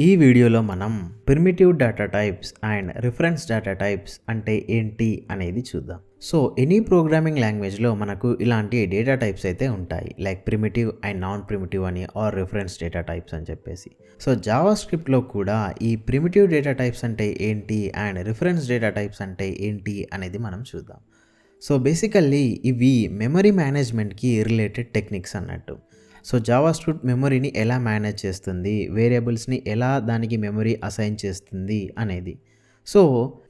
ఈ వీడియోలో మనం primitive data types and reference data types అంటే ఏంటి అనేది చూద్దాం. సో ఎనీ ప్రోగ్రామింగ్ లాంగ్వేజ్లో మనకు ఇలాంటి డేటా టైప్స్ అయితే ఉంటాయి, like primitive and non primitive అని ఆర్ రిఫరెన్స్ డేటా టైప్స్ అని చెప్పేసి. సో జావా స్క్రిప్ట్లో కూడా ఈ ప్రిమిటివ్ డేటా టైప్స్ అంటే ఏంటి అండ్ రిఫరెన్స్ డేటా టైప్స్ అంటే ఏంటి అనేది మనం చూద్దాం. సో బేసికల్లీ ఇవి మెమరీ మేనేజ్మెంట్కి రిలేటెడ్ టెక్నిక్స్ అన్నట్టు. సో జావా స్క్రిప్ట్ మెమరీని ఎలా మేనేజ్ చేస్తుంది, వేరియబుల్స్ని ఎలా దానికి మెమరీ అసైన్ చేస్తుంది అనేది. సో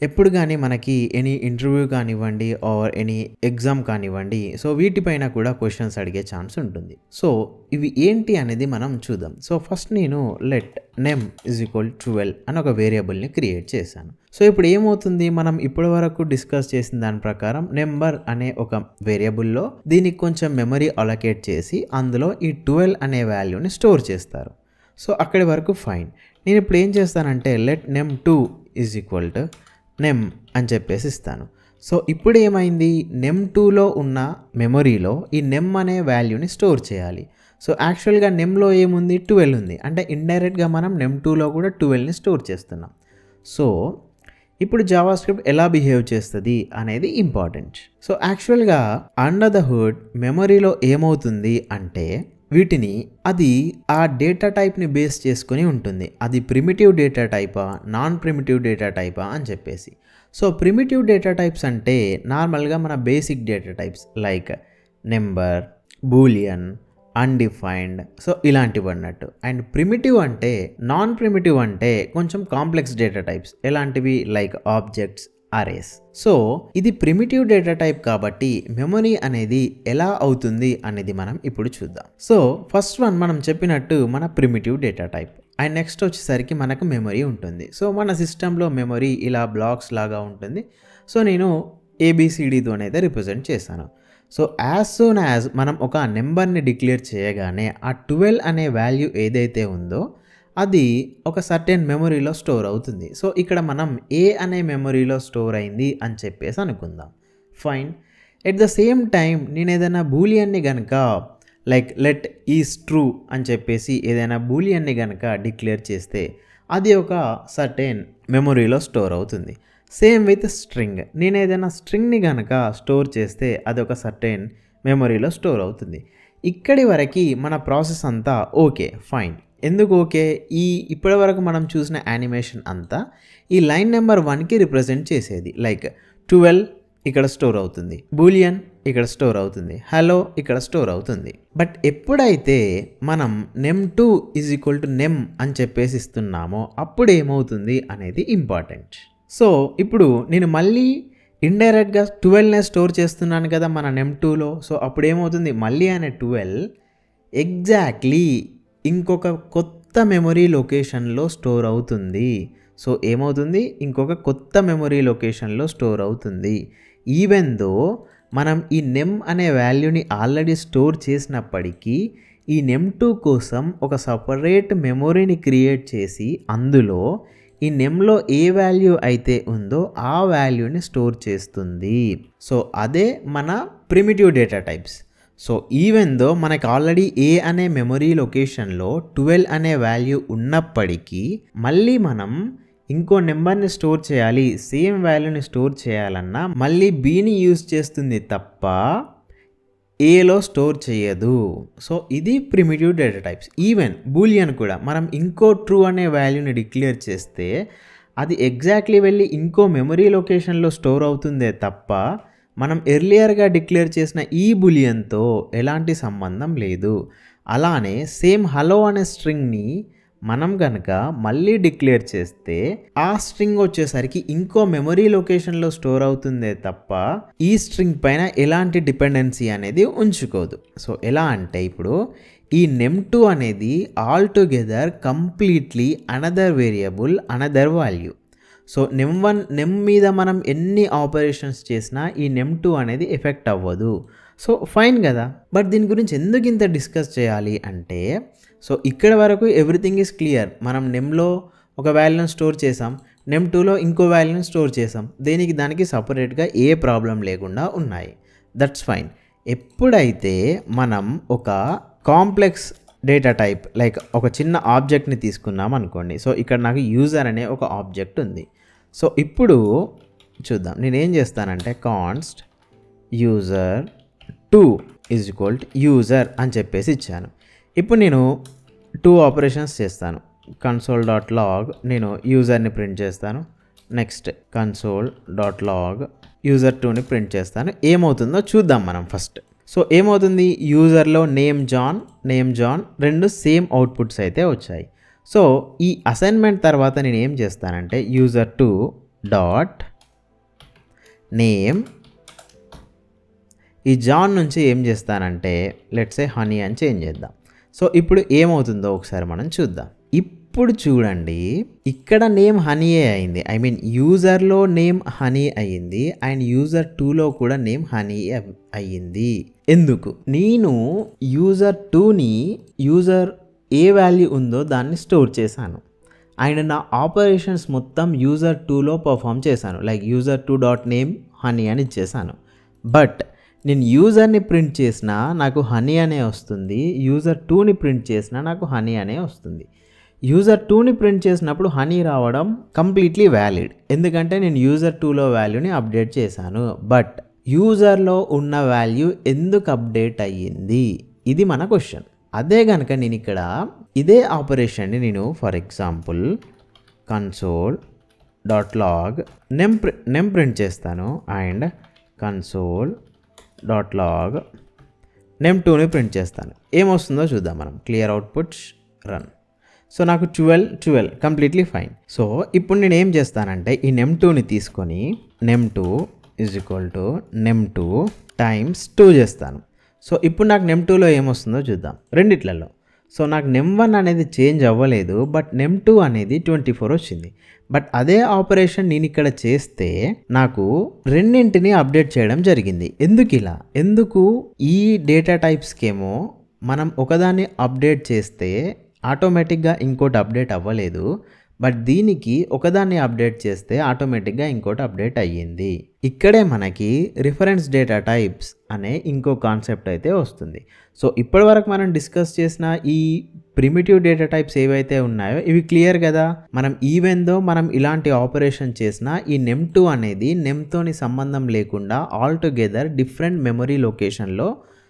ఎప్పుడు కానీ మనకి ఎనీ ఇంటర్వ్యూ కానివ్వండి ఆర్ ఎనీ ఎగ్జామ్ కానివ్వండి, సో వీటిపైన కూడా క్వశ్చన్స్ అడిగే ఛాన్స్ ఉంటుంది. సో ఇవి ఏంటి అనేది మనం చూద్దాం. సో ఫస్ట్ నేను లెట్ నేమ్ =12 అని ఒక వేరియబుల్ని క్రియేట్ చేశాను. సో ఇప్పుడు ఏమవుతుంది, మనం ఇప్పటి వరకు డిస్కస్ చేసిన దాని ప్రకారం నెంబర్ అనే ఒక వేరియబుల్లో దీనికి కొంచెం మెమరీ అలొకేట్ చేసి అందులో ఈ 12 అనే వాల్యూని స్టోర్ చేస్తారు. సో అక్కడి వరకు ఫైన్. నేను ఇప్పుడు ఏం చేస్తానంటే లెట్ nem2 nem అని చెప్పేసి ఇస్తాను. సో ఇప్పుడు ఏమైంది, nem2లో ఉన్న మెమరీలో ఈ nem అనే వాల్యూని స్టోర్ చేయాలి. సో యాక్చువల్గా నెమ్లో ఏముంది, 12 ఉంది, అంటే ఇండైరెక్ట్గా మనం nem2లో కూడా 12ని స్టోర్ చేస్తున్నాం. సో ఇప్పుడు జావా స్క్రిప్ట్ ఎలా బిహేవ్ చేస్తుంది అనేది ఇంపార్టెంట్. సో యాక్చువల్గా అండర్ ద హుడ్ మెమరీలో ఏమవుతుంది అంటే వీటిని అది ఆ డేటా టైప్ని బేస్ చేసుకొని ఉంటుంది. అది ప్రిమిటివ్ డేటా టైపా నాన్ ప్రిమిటివ్ డేటా టైపా అని చెప్పేసి. సో ప్రిమిటివ్ డేటా టైప్స్ అంటే నార్మల్గా మన basic data types like number, boolean, undefined, so ఇలాంటివి అన్నట్టు. అండ్ ప్రిమిటివ్ అంటే నాన్ ప్రిమిటివ్ అంటే కొంచెం కాంప్లెక్స్ డేటా టైప్స్, ఎలాంటివి లైక్ ఆబ్జెక్ట్స్, అరేస్. సో ఇది ప్రిమిటివ్ డేటా టైప్ కాబట్టి మెమరీ అనేది ఎలా అవుతుంది అనేది మనం ఇప్పుడు చూద్దాం. సో ఫస్ట్ వన్ మనం చెప్పినట్టు మన primitive data type. And next వచ్చేసరికి మనకు మెమరీ ఉంటుంది. సో మన సిస్టంలో మెమరీ ఇలా బ్లాక్స్ లాగా ఉంటుంది. సో నేను ABCDతోనైతే రిప్రజెంట్ చేశాను. సో యాజ్ సూన్ యాజ్ మనం ఒక నెంబర్ని డిక్లేర్ చేయగానే ఆ 12 అనే వాల్యూ ఏదైతే ఉందో అది ఒక సర్టెన్ మెమరీలో స్టోర్ అవుతుంది. సో ఇక్కడ మనం A అనే మెమరీలో స్టోర్ అయింది అని చెప్పేసి అనుకుందాం. Fine. At the same time నేను ఏదైనా బూలియన్ని కనుక లైక్ లెట్ ఈజ్ ట్రూ అని చెప్పేసి ఏదైనా బూలియన్ని కనుక డిక్లేర్ చేస్తే అది ఒక సర్టెన్ మెమరీలో స్టోర్ అవుతుంది. సేమ్ విత్ స్ట్రింగ్, నేను ఏదైనా స్ట్రింగ్ని కనుక స్టోర్ చేస్తే అది ఒక సర్టెన్ మెమరీలో స్టోర్ అవుతుంది. ఇక్కడి వరకు మన ప్రాసెస్ అంతా ఓకే, ఫైన్. ఎందుకు ఓకే, ఇప్పటి వరకు మనం చూసిన యానిమేషన్ అంతా ఈ లైన్ నెంబర్ 1కి రిప్రజెంట్ చేసేది. లైక్ 12 ఇక్కడ స్టోర్ అవుతుంది, బూలియన్ ఇక్కడ స్టోర్ అవుతుంది, హలో ఇక్కడ స్టోర్ అవుతుంది. బట్ ఎప్పుడైతే మనం nem2 nem అని చెప్పేసి ఇస్తున్నామో అప్పుడు ఏమవుతుంది అనేది ఇంపార్టెంట్. సో ఇప్పుడు నేను మళ్ళీ ఇండైరెక్ట్గా 12నే స్టోర్ చేస్తున్నాను కదా మన nem2లో. సో అప్పుడు ఏమవుతుంది, మళ్ళీ అనే 12 ఎగ్జాక్ట్లీ ఇంకొక కొత్త మెమరీ లొకేషన్లో స్టోర్ అవుతుంది. సో ఏమవుతుంది, ఇంకొక కొత్త మెమరీ లొకేషన్లో స్టోర్ అవుతుంది. ఈవెన్ దో మనం ఈ nem అనే వాల్యూని ఆల్రెడీ స్టోర్ చేసినప్పటికీ ఈ nem2 కోసం ఒక సపరేట్ మెమరీని క్రియేట్ చేసి అందులో ఈ నెమ్లో ఏ వాల్యూ అయితే ఉందో ఆ వాల్యూని స్టోర్ చేస్తుంది. సో అదే మన primitive data types. So even though మనకు ఆల్రెడీ A అనే మెమరీ లొకేషన్లో 12 అనే వాల్యూ ఉన్నప్పటికీ మళ్ళీ మనం ఇంకో నెంబర్ని స్టోర్ చేయాలి, సేమ్ వాల్యూని స్టోర్ చేయాలన్నా మళ్ళీ Bని యూజ్ చేస్తుంది తప్ప Aలో స్టోర్ చేయదు. సో ఇది primitive data types. Even Boolean కూడా మనం ఇంకో ట్రూ అనే వాల్యూని డిక్లేర్ చేస్తే అది ఎగ్జాక్ట్లీ వెళ్ళి ఇంకో మెమరీ లొకేషన్లో స్టోర్ అవుతుందే తప్ప మనం ఎర్లియర్గా డిక్లేర్ చేసిన ఈ బూలియన్తో ఎలాంటి సంబంధం లేదు. అలానే సేమ్ హలో అనే స్ట్రింగ్ని మనం కనుక మళ్ళీ డిక్లేర్ చేస్తే ఆ స్ట్రింగ్ వచ్చేసరికి ఇంకో మెమరీ లొకేషన్లో స్టోర్ అవుతుందే తప్ప ఈ స్ట్రింగ్ పైన ఎలాంటి డిపెండెన్సీ అనేది ఉంచుకోదు. సో ఎలా అంటే ఇప్పుడు ఈ nem2 అనేది all together completely another variable, another value. So nem మీద మనం ఎన్ని ఆపరేషన్స్ చేసినా ఈ nem2 అనేది ఎఫెక్ట్ అవ్వదు. సో ఫైన్ కదా. బట్ దీని గురించి ఎందుకు ఇంత డిస్కస్ చేయాలి అంటే, సో ఇక్కడ వరకు ఎవ్రీథింగ్ ఈజ్ క్లియర్. మనం నెమ్లో ఒక వాల్యూని స్టోర్ చేసాం, nem2లో ఇంకో వాల్యూని స్టోర్ చేసాం, దానికి సపరేట్గా ఏ ప్రాబ్లం లేకుండా ఉన్నాయి. That's fine. ఎప్పుడైతే మనం ఒక కాంప్లెక్స్ డేటా టైప్ లైక్ ఒక చిన్న ఆబ్జెక్ట్ని తీసుకున్నాం అనుకోండి. సో ఇక్కడ నాకు యూజర్ అనే ఒక ఆబ్జెక్ట్ ఉంది. సో ఇప్పుడు చూద్దాం, నేనేం చేస్తానంటే const user2 is equal to user అని చెప్పేసి ఇచ్చాను. ఇప్పుడు నేను 2 ఆపరేషన్స్ చేస్తాను. console.log నేను యూజర్ని ప్రింట్ చేస్తాను. నెక్స్ట్ console.log user2ని ప్రింట్ చేస్తాను. ఏమవుతుందో చూద్దాం మనం ఫస్ట్. సో ఏమవుతుంది, యూజర్లో నేమ్ జాన్ రెండు సేమ్ అవుట్పుట్స్ అయితే వచ్చాయి. సో ఈ అసైన్మెంట్ తర్వాత నేను ఏం చేస్తానంటే user2 డాట్ నేమ్, ఈ జాన్ నుంచి ఏం చేస్తానంటే లెట్స్ సే హనీ అని చేంజ్ చేద్దాం. సో ఇప్పుడు ఏమవుతుందో ఒకసారి మనం చూద్దాం. ఇప్పుడు చూడండి, ఇక్కడ నేమ్ హనీయే అయింది. ఐ మీన్ యూజర్లో నేమ్ హనీ అయ్యింది అండ్ user2లో కూడా నేమ్ హనీ అయ్యింది. ఎందుకు? నేను user2ని యూజర్ ఏ వాల్యూ ఉందో దాన్ని స్టోర్ చేశాను అండ్ నా ఆపరేషన్స్ మొత్తం user2లో పర్ఫామ్ చేశాను. Like user2 dot name honey అని ఇచ్చేసాను. బట్ నేను యూజర్ని ప్రింట్ చేసినా నాకు హనీ అనే వస్తుంది, user2ని ప్రింట్ చేసినా నాకు హనీ అనే వస్తుంది. user2ని ప్రింట్ చేసినప్పుడు హనీ రావడం కంప్లీట్లీ వ్యాలిడ్, ఎందుకంటే నేను user2లో వాల్యూని అప్డేట్ చేశాను. బట్ యూజర్లో ఉన్న వాల్యూ ఎందుకు అప్డేట్ అయ్యింది, ఇది మన క్వశ్చన్. అదే కనుక నేను ఇక్కడ ఇదే ఆపరేషన్ని నేను for example console.log name print చేస్తాను అండ్ console.log name2ని ప్రింట్ చేస్తాను. ఏమొస్తుందో చూద్దాం మనం. Clear output run. సో నాకు 12 కంప్లీట్లీ ఫైన్. సో ఇప్పుడు నేను ఏం చేస్తానంటే ఈ name2ని తీసుకొని name2 is equal to name2 times 2 చేస్తాను. సో ఇప్పుడు నాకు name2లో ఏమొస్తుందో చూద్దాం రెండిట్లలో. సో నాకు name1 అనేది చేంజ్ అవ్వలేదు, బట్ name2 అనేది 24 వచ్చింది. బట్ అదే ఆపరేషన్ నేను ఇక్కడ చేస్తే నాకు రెండింటిని అప్డేట్ చేయడం జరిగింది. ఎందుకు ఈ డేటా టైప్స్కేమో మనం ఒకదాన్ని అప్డేట్ చేస్తే ఆటోమేటిక్గా ఇంకోటి అప్డేట్ అవ్వలేదు, బట్ దీనికి ఒకదాన్ని అప్డేట్ చేస్తే ఆటోమేటిక్గా ఇంకోటి అప్డేట్ అయ్యింది. ఇక్కడే మనకి రిఫరెన్స్ డేటా టైప్స్ అనే ఇంకో కాన్సెప్ట్ అయితే వస్తుంది. సో ఇప్పటి వరకు మనం డిస్కస్ చేసిన ఈ ప్రిమిటివ్ డేటా టైప్స్ ఏవైతే ఉన్నాయో ఇవి క్లియర్ కదా. మనం ఇలాంటి ఆపరేషన్ చేసినా ఈ name2 అనేది నేమ్తోని సంబంధం లేకుండా ఆల్ టుగెదర్ డిఫరెంట్ మెమరీ లొకేషన్లో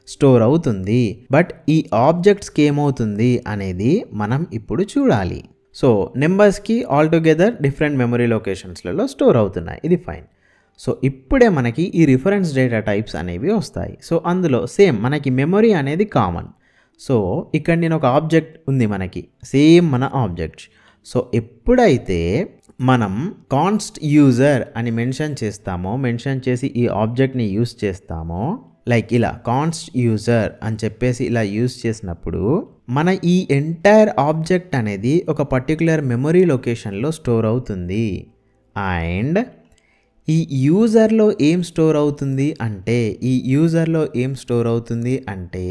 స్టోర్ అవుతుంది. బట్ ఈ ఆబ్జెక్ట్స్కి ఏమవుతుంది అనేది మనం ఇప్పుడు చూడాలి. సో నెంబర్స్కి ఆల్ టుగెదర్ డిఫరెంట్ మెమరీ లొకేషన్స్లలో స్టోర్ అవుతున్నాయి, ఇది ఫైన్. సో ఇప్పుడే మనకి ఈ రిఫరెన్స్ డేటా టైప్స్ అనేవి వస్తాయి. సో అందులో సేమ్ మనకి మెమరీ అనేది కామన్. సో ఇక్కడ నేను ఒక ఆబ్జెక్ట్ ఉంది మనకి, సేమ్ మన ఆబ్జెక్ట్. సో ఎప్పుడైతే మనం కాన్స్ట్ యూజర్ అని మెన్షన్ చేసి ఈ ఆబ్జెక్ట్ని యూస్ చేస్తామో, లైక్ ఇలా కాన్స్ట్ యూజర్ అని చెప్పేసి ఇలా యూస్ చేసినప్పుడు మన ఈ ఎంటైర్ ఆబ్జెక్ట్ అనేది ఒక పర్టికులర్ మెమరీ లొకేషన్లో స్టోర్ అవుతుంది. అండ్ ఈ యూజర్లో ఏం స్టోర్ అవుతుంది అంటే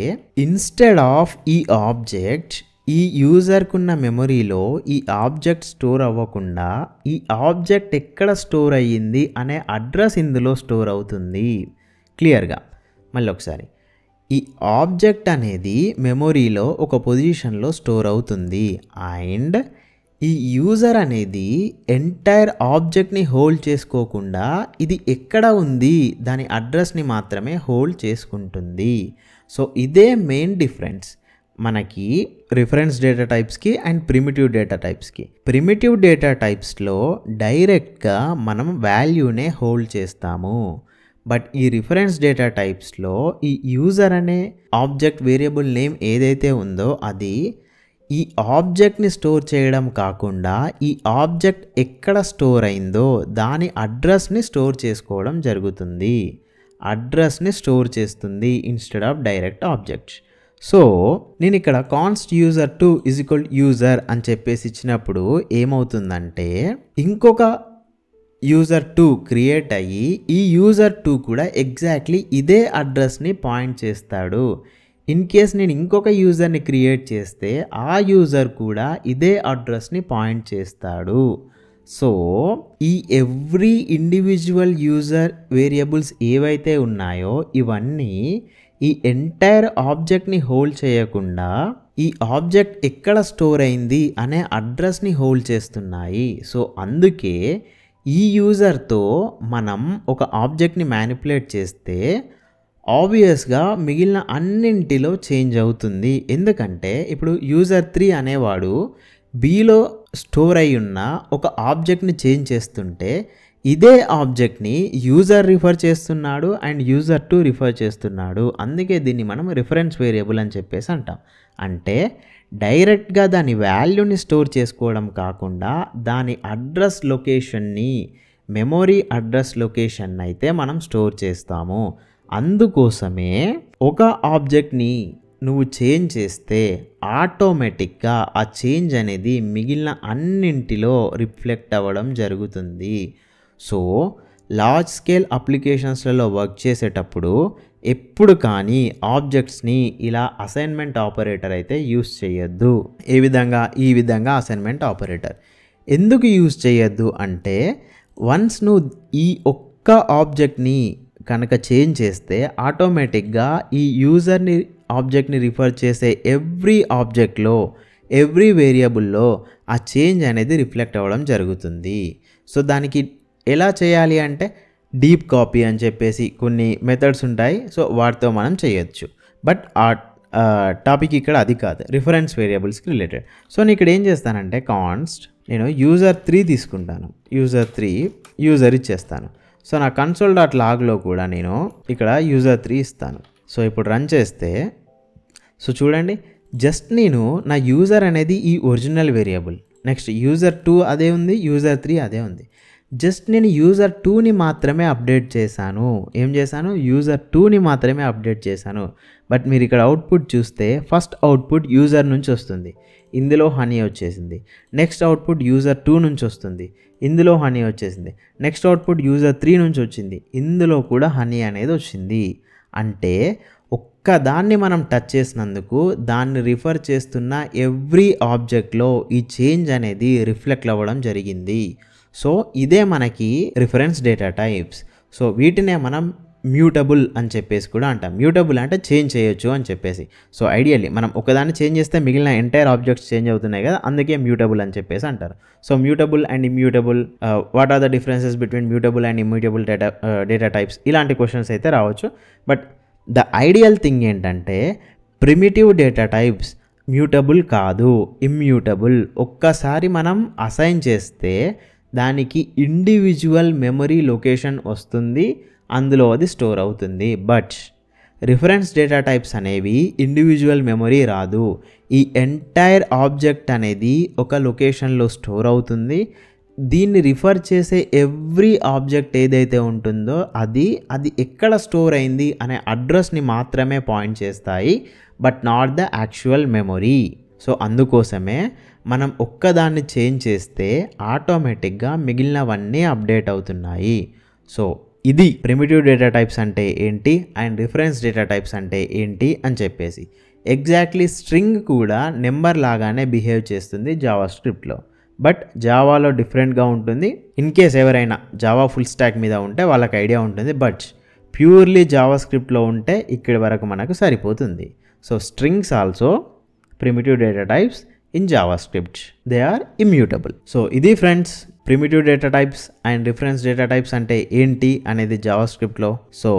ఇన్స్టెడ్ ఆఫ్ ఈ ఆబ్జెక్ట్, ఈ యూజర్కున్న మెమరీలో ఈ ఆబ్జెక్ట్ స్టోర్ అవ్వకుండా ఈ ఆబ్జెక్ట్ ఎక్కడ స్టోర్ అయ్యింది అనే అడ్రస్ ఇందులో స్టోర్ అవుతుంది. క్లియర్గా మళ్ళీ ఒకసారి, ఈ ఆబ్జెక్ట్ అనేది మెమొరీలో ఒక పొజిషన్లో స్టోర్ అవుతుంది అండ్ ఈ యూజర్ అనేది ఎంటైర్ ఆబ్జెక్ట్ని హోల్డ్ చేసుకోకుండా ఇది ఎక్కడ ఉంది దాని అడ్రస్ని మాత్రమే హోల్డ్ చేసుకుంటుంది. సో ఇదే మెయిన్ డిఫరెన్స్ మనకి రిఫరెన్స్ డేటా టైప్స్కి అండ్ ప్రిమిటివ్ డేటా టైప్స్కి. ప్రిమిటివ్ డేటా టైప్స్లో డైరెక్ట్గా మనం వాల్యూనే హోల్డ్ చేస్తాము. బట్ ఈ రిఫరెన్స్ డేటా టైప్స్లో ఈ యూజర్ అనే ఆబ్జెక్ట్ వేరియబుల్ నేమ్ ఏదైతే ఉందో అది ఈ ఆబ్జెక్ట్ని స్టోర్ చేయడం కాకుండా ఈ ఆబ్జెక్ట్ ఎక్కడ స్టోర్ అయిందో దాని అడ్రస్ని స్టోర్ చేసుకోవడం జరుగుతుంది. అడ్రస్ని స్టోర్ చేస్తుంది instead of direct objects. So నేను ఇక్కడ const user2 is equal user అని చెప్పేసి ఇచ్చినప్పుడు ఏమవుతుందంటే ఇంకొక user2 క్రియేట్ అయ్యి ఈ user2 కూడా ఎగ్జాక్ట్లీ ఇదే అడ్రస్ని పాయింట్ చేస్తాడు. ఇన్ కేస్ నేను ఇంకొక యూజర్ని క్రియేట్ చేస్తే ఆ యూజర్ కూడా ఇదే అడ్రస్ని పాయింట్ చేస్తాడు. సో ఈ ఎవ్రీ ఇండివిజువల్ యూజర్ వేరియబుల్స్ ఏవైతే ఉన్నాయో ఇవన్నీ ఈ ఎంటైర్ ఆబ్జెక్ట్ని హోల్డ్ చేయకుండా ఈ ఆబ్జెక్ట్ ఎక్కడ స్టోర్ అయింది అనే అడ్రస్ని హోల్డ్ చేస్తున్నాయి. సో అందుకే ఈ యూజర్తో మనం ఒక ఆబ్జెక్ట్ని మ్యానిపులేట్ చేస్తే ఆబ్వియస్గా మిగిలిన అన్నింటిలో చేంజ్ అవుతుంది. ఎందుకంటే ఇప్పుడు యూజర్ 3 అనేవాడు బీలో స్టోర్ అయి ఉన్న ఒక ఆబ్జెక్ట్ని చేంజ్ చేస్తుంటే ఇదే ఆబ్జెక్ట్ని యూజర్ రిఫర్ చేస్తున్నాడు అండ్ యూజర్ 2 రిఫర్ చేస్తున్నాడు. అందుకే దీన్ని మనం రిఫరెన్స్ వేరియబుల్ అని చెప్పేసి అంటాం. అంటే డైరెక్ట్గా దాని వాల్యూని స్టోర్ చేసుకోవడం కాకుండా దాని అడ్రస్ లొకేషన్ని, మెమొరీ అడ్రస్ లొకేషన్ అయితే మనం స్టోర్ చేస్తాము. అందుకోసమే ఒక ఆబ్జెక్ట్ని నువ్వు చేంజ్ చేస్తే ఆటోమేటిక్గా ఆ చేంజ్ అనేది మిగిలిన అన్నింటిలో రిఫ్లెక్ట్ అవ్వడం జరుగుతుంది. సో లార్జ్ స్కేల్ అప్లికేషన్స్లలో వర్క్ చేసేటప్పుడు ఎప్పుడు కానీ ఆబ్జెక్ట్స్ని ఇలా అసైన్మెంట్ ఆపరేటర్ అయితే యూస్ చేయొద్దు. ఈ విధంగా అసైన్మెంట్ ఆపరేటర్ ఎందుకు యూస్ చేయొద్దు అంటే వన్స్ నువ్వు ఈ ఒక్క ఆబ్జెక్ట్ని కనుక చేంజ్ చేస్తే ఆటోమేటిక్గా ఈ యూజర్ని ఆబ్జెక్ట్ని రిఫర్ చేసే ఎవ్రీ ఆబ్జెక్ట్లో, ఎవ్రీ వేరియబుల్లో ఆ చేంజ్ అనేది రిఫ్లెక్ట్ అవ్వడం జరుగుతుంది. సో దానికి ఎలా చేయాలి అంటే డీప్ కాపీ అని చెప్పేసి కొన్ని మెథడ్స్ ఉంటాయి. సో వాటితో మనం చేయొచ్చు. బట్ ఆ టాపిక్ ఇక్కడ అది కాదు, రిఫరెన్స్ వేరియబుల్స్కి రిలేటెడ్. సో నేను ఇక్కడ ఏం చేస్తానంటే కాన్స్ట్ నేను యూజర్ 3 తీసుకుంటాను. యూజర్ 3 యూజర్ ఇచ్చేస్తాను. సో నా కన్సోల్ డాట్ లాగ్లో కూడా నేను ఇక్కడ యూజర్ 3 ఇస్తాను. సో ఇప్పుడు రన్ చేస్తే సో చూడండి, జస్ట్ నేను నా యూజర్ అనేది ఈ ఒరిజినల్ వేరియబుల్, నెక్స్ట్ యూజర్ 2 అదే ఉంది, యూజర్ 3 అదే ఉంది. జస్ట్ నేను యూజర్ 2ని మాత్రమే అప్డేట్ చేశాను. ఏం చేశాను? యూజర్ 2ని మాత్రమే అప్డేట్ చేశాను. బట్ మీరు ఇక్కడ అవుట్పుట్ చూస్తే ఫస్ట్ అవుట్పుట్ యూజర్ నుంచి వస్తుంది, ఇందులో హనీ వచ్చేసింది. నెక్స్ట్ అవుట్పుట్ యూజర్ 2 నుంచి వస్తుంది, ఇందులో హనీ వచ్చేసింది. నెక్స్ట్ అవుట్పుట్ యూజర్ 3 నుంచి వచ్చింది, ఇందులో కూడా హనీ అనేది వచ్చింది. అంటే ఒక్కదాన్ని మనం టచ్ చేసినందుకు దాన్ని రిఫర్ చేస్తున్న ఎవ్రీ ఆబ్జెక్ట్లో ఈ చేంజ్ అనేది రిఫ్లెక్ట్ అవ్వడం జరిగింది. సో ఇదే మనకి రిఫరెన్స్ డేటా టైప్స్. సో వీటినే మనం మ్యూటబుల్ అని చెప్పేసి కూడా అంటాం. మ్యూటబుల్ అంటే చేంజ్ చేయొచ్చు అని చెప్పేసి. సో ఐడియల్లీ మనం ఒకదాన్ని చేంజ్ చేస్తే మిగిలిన ఎంటైర్ ఆబ్జెక్ట్స్ చేంజ్ అవుతున్నాయి కదా, అందుకే మ్యూటబుల్ అని చెప్పేసి అంటారు. So mutable and immutable, what are the differences between mutable and immutable data types, ఇలాంటి క్వశ్చన్స్ అయితే రావచ్చు. బట్ ద ఐడియల్ థింగ్ ఏంటంటే ప్రిమిటివ్ డేటా టైప్స్ మ్యూటబుల్ కాదు, ఇమ్యూటబుల్. ఒక్కసారి మనం అసైన్ చేస్తే దానికి ఇండివిజువల్ మెమరీ లొకేషన్ వస్తుంది, అందులో అది స్టోర్ అవుతుంది. బట్ రిఫరెన్స్ డేటా టైప్స్ అనేవి ఇండివిజువల్ మెమరీ రాదు. ఈ ఎంటైర్ ఆబ్జెక్ట్ అనేది ఒక లొకేషన్లో స్టోర్ అవుతుంది. దీన్ని రిఫర్ చేసే ఎవ్రీ ఆబ్జెక్ట్ ఏదైతే ఉంటుందో అది ఎక్కడ స్టోర్ అయింది అనే అడ్రస్ని మాత్రమే పాయింట్ చేస్తాయి, but not the actual memory. So అందుకోసమే మనం ఒక్కదాన్ని చేంజ్ చేస్తే ఆటోమేటిక్గా మిగిలినవన్నీ అప్డేట్ అవుతున్నాయి. సో ఇది ప్రిమిటివ్ డేటా టైప్స్ అంటే ఏంటి అండ్ రిఫరెన్స్ డేటా టైప్స్ అంటే ఏంటి అని చెప్పేసి. ఎగ్జాక్ట్లీ స్ట్రింగ్ కూడా నెంబర్ లాగానే బిహేవ్ చేస్తుంది జావా స్క్రిప్ట్లో, బట్ జావాలో డిఫరెంట్గా ఉంటుంది. ఇన్ కేస్ ఎవరైనా జావా ఫుల్ స్టాక్ మీద ఉంటే వాళ్ళకి ఐడియా ఉంటుంది, బట్ ప్యూర్లీ జావా స్క్రిప్ట్లో ఉంటే ఇక్కడి వరకు మనకు సరిపోతుంది. So strings also primitive data types in JavaScript. They are immutable. So ఇది friends primitive data types and reference data types అంటే ఏంటి అనేది JavaScriptలో. సో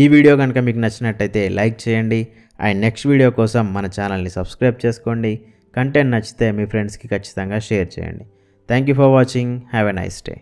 ఈ వీడియో కనుక మీకు నచ్చినట్టయితే లైక్ చేయండి అండ్ నెక్స్ట్ వీడియో కోసం మన ఛానల్ని సబ్స్క్రైబ్ చేసుకోండి. కంటెంట్ నచ్చితే మీ ఫ్రెండ్స్కి ఖచ్చితంగా షేర్ చేయండి. Thank you for watching. Have a nice day.